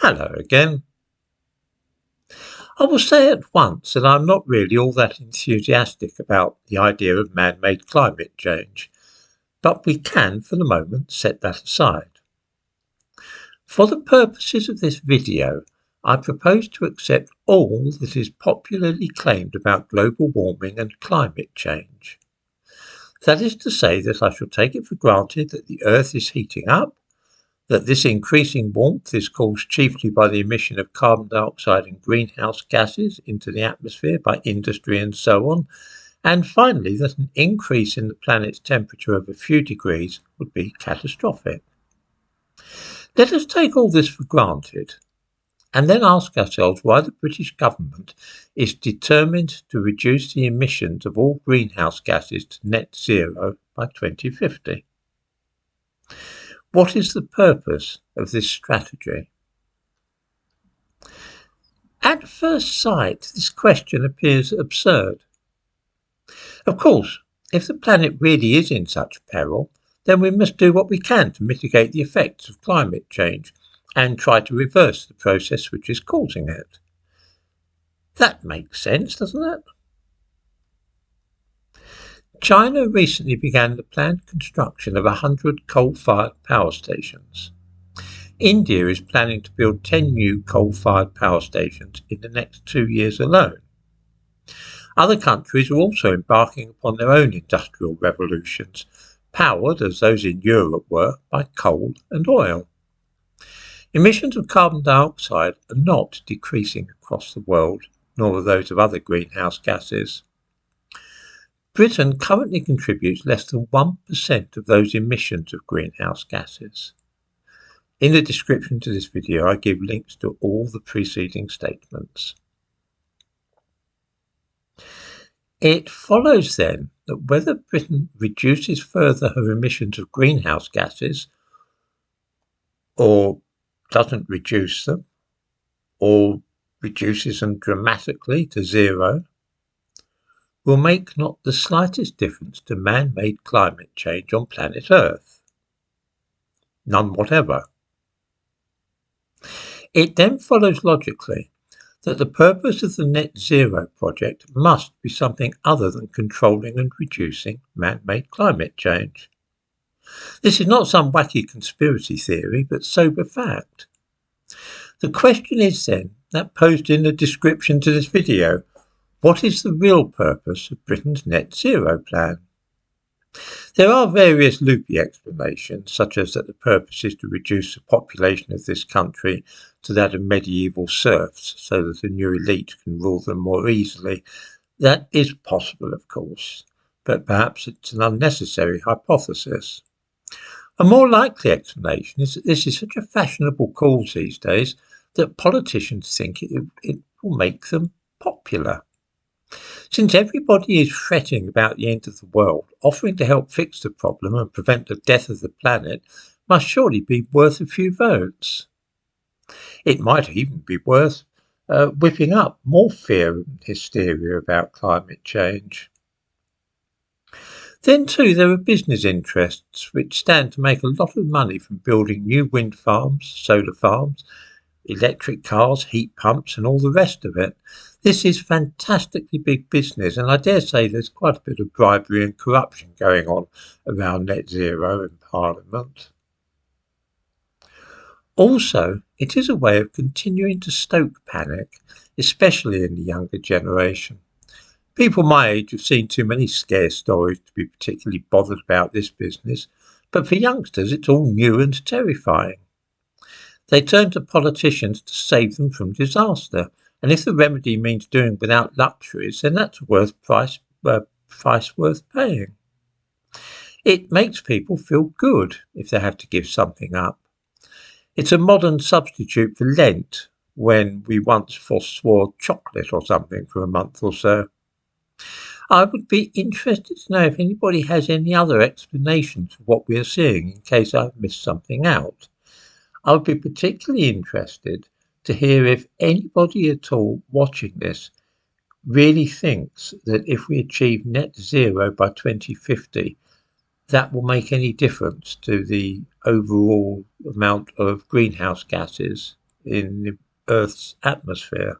Hello again. I will say at once that I'm not really all that enthusiastic about the idea of man-made climate change, but we can, for the moment, set that aside. For the purposes of this video, I propose to accept all that is popularly claimed about global warming and climate change. That is to say that I shall take it for granted that the Earth is heating up, that this increasing warmth is caused chiefly by the emission of carbon dioxide and greenhouse gases into the atmosphere by industry and so on, and finally that an increase in the planet's temperature of a few degrees would be catastrophic. Let us take all this for granted and then ask ourselves why the British government is determined to reduce the emissions of all greenhouse gases to net zero by 2050. What is the purpose of this strategy? At first sight, this question appears absurd. Of course, if the planet really is in such peril, then we must do what we can to mitigate the effects of climate change and try to reverse the process which is causing it. That makes sense, doesn't it? China recently began the planned construction of 100 coal-fired power stations. India is planning to build 10 new coal-fired power stations in the next 2 years alone. Other countries are also embarking upon their own industrial revolutions, powered, as those in Europe were, by coal and oil. Emissions of carbon dioxide are not decreasing across the world, nor are those of other greenhouse gases. Britain currently contributes less than 1% of those emissions of greenhouse gases. In the description to this video, I give links to all the preceding statements. It follows then that whether Britain reduces further her emissions of greenhouse gases, or doesn't reduce them, or reduces them dramatically to zero, will make not the slightest difference to man-made climate change on planet Earth. None whatever. It then follows logically that the purpose of the net zero project must be something other than controlling and reducing man-made climate change. This is not some wacky conspiracy theory, but sober fact. The question is then, that posed in the description to this video, what is the real purpose of Britain's net zero plan? There are various loopy explanations, such as that the purpose is to reduce the population of this country to that of medieval serfs, so that a new elite can rule them more easily. That is possible, of course, but perhaps it's an unnecessary hypothesis. A more likely explanation is that this is such a fashionable cause these days that politicians think it will make them popular. Since everybody is fretting about the end of the world, offering to help fix the problem and prevent the death of the planet must surely be worth a few votes. It might even be worth whipping up more fear and hysteria about climate change. Then too, there are business interests which stand to make a lot of money from building new wind farms, solar farms, electric cars, heat pumps and all the rest of it. This is fantastically big business, and I dare say there's quite a bit of bribery and corruption going on around net zero in Parliament. Also, it is a way of continuing to stoke panic, especially in the younger generation. People my age have seen too many scare stories to be particularly bothered about this business, but for youngsters it's all new and terrifying. They turn to politicians to save them from disaster, and if the remedy means doing without luxuries, then that's a price worth paying. It makes people feel good if they have to give something up. It's a modern substitute for Lent, when we once forswore chocolate or something for a month or so. I would be interested to know if anybody has any other explanations for what we are seeing, in case I've missed something out. I would be particularly interested to hear if anybody at all watching this really thinks that if we achieve net zero by 2050, that will make any difference to the overall amount of greenhouse gases in the Earth's atmosphere.